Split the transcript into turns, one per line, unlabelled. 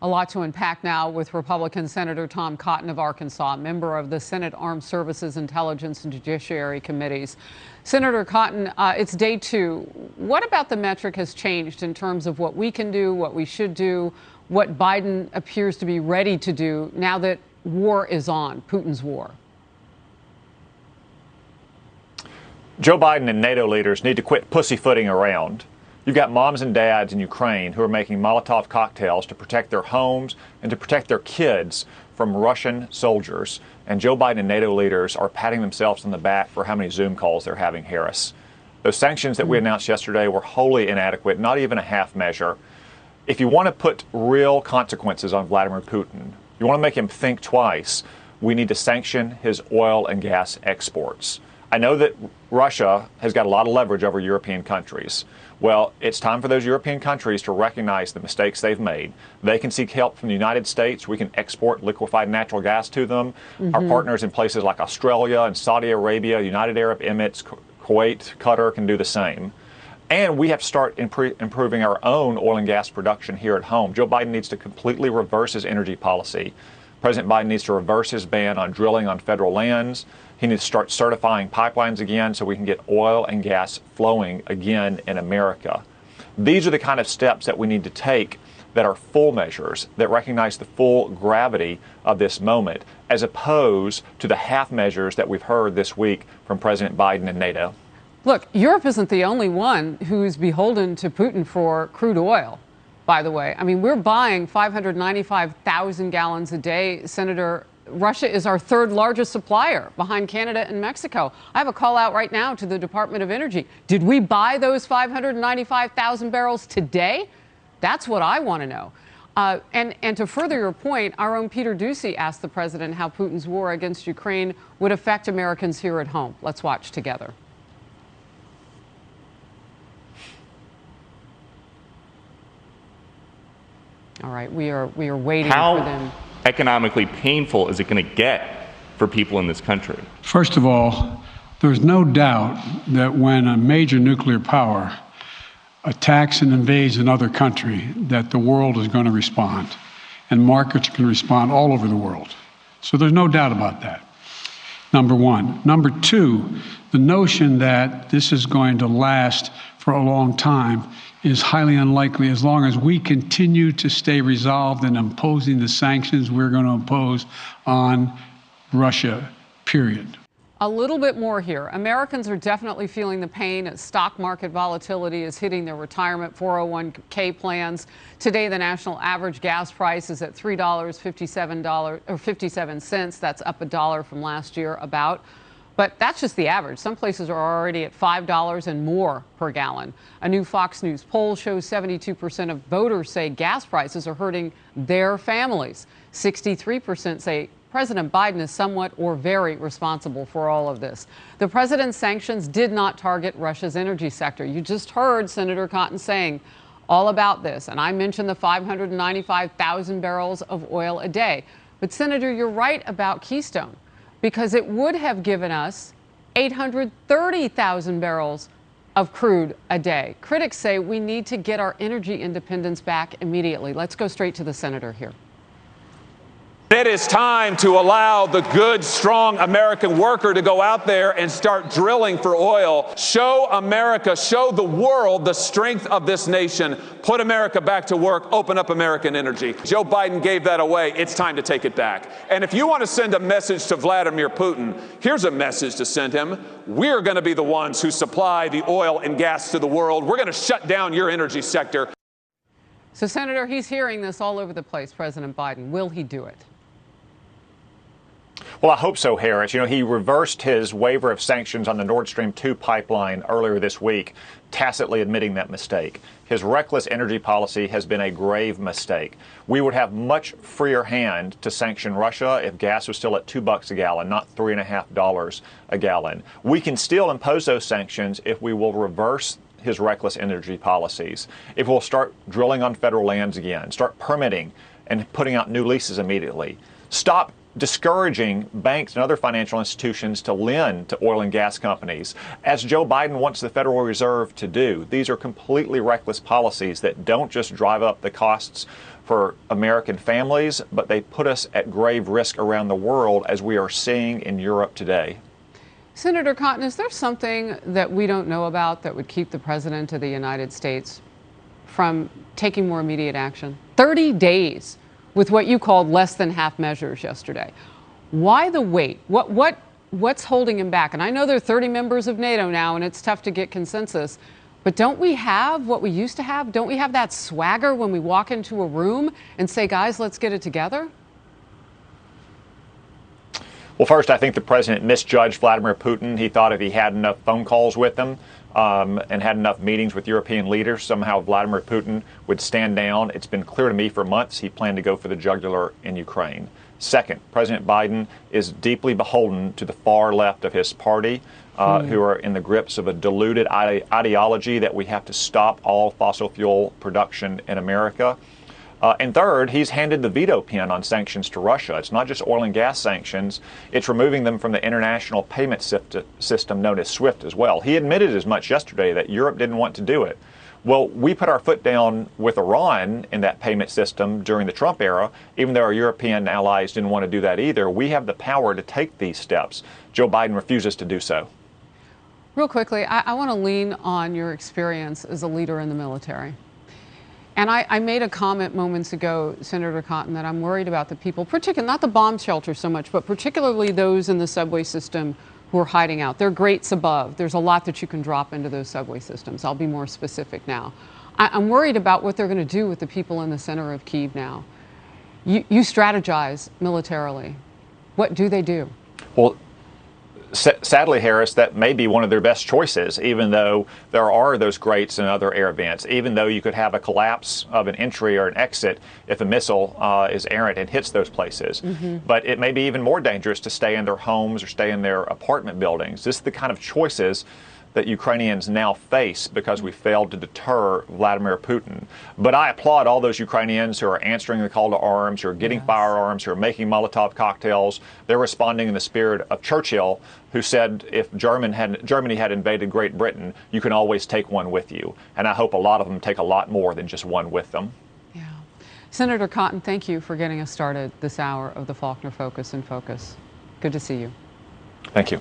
A lot to unpack now with Republican Senator Tom Cotton of Arkansas, member of the Senate Armed Services, Intelligence, and Judiciary Committees. Senator Cotton, it's day two. What about the metric has changed in terms of what we can do, what we should do, what Biden appears to be ready to do now that war is on, Putin's war?
Joe Biden and NATO leaders need to quit pussyfooting around. You've got moms and dads in Ukraine who are making Molotov cocktails to protect their homes and to protect their kids from Russian soldiers. And Joe Biden and NATO leaders are patting themselves on the back for how many Zoom calls they're having Harris. Those sanctions that we announced yesterday were wholly inadequate, not even a half measure. If you want to put real consequences on Vladimir Putin, you want to make him think twice, we need to sanction his oil and gas exports. I know that Russia has got a lot of leverage over European countries. Well, it's time for those European countries to recognize the mistakes they've made. They can seek help from the United States. We can export liquefied natural gas to them. Our partners in places like Australia and Saudi Arabia, United Arab Emirates, Kuwait, Qatar can do the same. And we have to start improving our own oil and gas production here at home. Joe Biden needs to completely reverse his energy policy. President Biden needs to reverse his ban on drilling on federal lands. He needs to start certifying pipelines again so we can get oil and gas flowing again in America. These are the kind of steps that we need to take that are full measures, that recognize the full gravity of this moment, as opposed to the half measures that we've heard this week from President Biden and NATO.
Look, Europe isn't the only one who's beholden to Putin for crude oil, by the way. I mean, we're buying 595,000 gallons a day, Senator. Russia is our third largest supplier behind Canada and Mexico. I have a call out right now to the Department of Energy. Did we buy those 595,000 barrels today? That's what I want to know. And to further your point, our own Peter Doocy asked the president how Putin's war against Ukraine would affect Americans here at home. Let's watch together. All right, we are waiting for them.
Economically painful is it going to get for people in this country?
First of all, there's no doubt that when a major nuclear power attacks and invades another country, that the world is going to respond, and markets can respond all over the world. So there's no doubt about that, number one. Number two, the notion that this is going to last for a long time is highly unlikely as long as we continue to stay resolved in imposing the sanctions we're going to impose on Russia, period.
A little bit more here. Americans are definitely feeling the pain as stock market volatility is hitting their retirement 401k plans. Today, the national average gas price is at $3.57. That's up $1 from last year about. But that's just the average. Some places are already at $5 and more per gallon. A new Fox News poll shows 72% of voters say gas prices are hurting their families. 63% say President Biden is somewhat or very responsible for all of this. The president's sanctions did not target Russia's energy sector. You just heard Senator Cotton saying all about this. And I mentioned the 595,000 barrels of oil a day. But Senator, you're right about Keystone, because it would have given us 830,000 barrels of crude a day. Critics say we need to get our energy independence back immediately. Let's go straight to the senator here.
It is time to allow the good, strong American worker to go out there and start drilling for oil. Show America, show the world the strength of this nation. Put America back to work. Open up American energy. Joe Biden gave that away. It's time to take it back. And if you want to send a message to Vladimir Putin, here's a message to send him. We're going to be the ones who supply the oil and gas to the world. We're going to shut down your energy sector.
So, Senator, he's hearing this all over the place, President Biden. Will he do it?
Well, I hope so, Harris. You know, he reversed his waiver of sanctions on the Nord Stream 2 pipeline earlier this week, tacitly admitting that mistake. His reckless energy policy has been a grave mistake. We would have much freer hand to sanction Russia if gas was still at $2 a gallon, not $3.50 a gallon. We can still impose those sanctions if we will reverse his reckless energy policies, if we'll start drilling on federal lands again, start permitting and putting out new leases immediately, stop discouraging banks and other financial institutions to lend to oil and gas companies, as Joe Biden wants the Federal Reserve to do. These are completely reckless policies that don't just drive up the costs for American families, but they put us at grave risk around the world, as we are seeing in Europe today.
Senator Cotton, is there something that we don't know about that would keep the President of the United States from taking more immediate action? 30 days with what you called less than half measures yesterday. Why the wait? What's holding him back? And I know there are 30 members of NATO now, and it's tough to get consensus. But don't we have what we used to have? Don't we have that swagger when we walk into a room and say, guys, let's get it together?
Well, first, I think the president misjudged Vladimir Putin. He thought if he had enough phone calls with him and had enough meetings with European leaders, somehow Vladimir Putin would stand down. It's been clear to me for months he planned to go for the jugular in Ukraine. Second, President Biden is deeply beholden to the far left of his party, who are in the grips of a diluted ideology that we have to stop all fossil fuel production in America. And third, he's handed the veto pen on sanctions to Russia. It's not just oil and gas sanctions, it's removing them from the international payment system known as SWIFT as well. He admitted as much yesterday that Europe didn't want to do it. Well, we put our foot down with Iran in that payment system during the Trump era, even though our European allies didn't want to do that either. We have the power to take these steps. Joe Biden refuses to do so.
Real quickly, I want to lean on your experience as a leader in the military. And I made a comment moments ago, Senator Cotton, that I'm worried about the people, particularly not the bomb shelters so much, but particularly those in the subway system who are hiding out. There are grates above. There's a lot that you can drop into those subway systems. I'll be more specific now. I'm worried about what they're going to do with the people in the center of Kyiv now. You strategize militarily. What do they do?
Well, sadly, Harris, that may be one of their best choices, even though there are those grates and other air vents, even though you could have a collapse of an entry or an exit if a missile is errant and hits those places. But it may be even more dangerous to stay in their homes or stay in their apartment buildings. This is the kind of choices that Ukrainians now face because we failed to deter Vladimir Putin. But I applaud all those Ukrainians who are answering the call to arms, who are getting firearms, who are making Molotov cocktails. They're responding in the spirit of Churchill, who said if Germany had invaded Great Britain, you can always take one with you. And I hope a lot of them take a lot more than just one with them.
Yeah. Senator Cotton, thank you for getting us started this hour of the Faulkner Focus in Focus. Good to see you.
Thank you.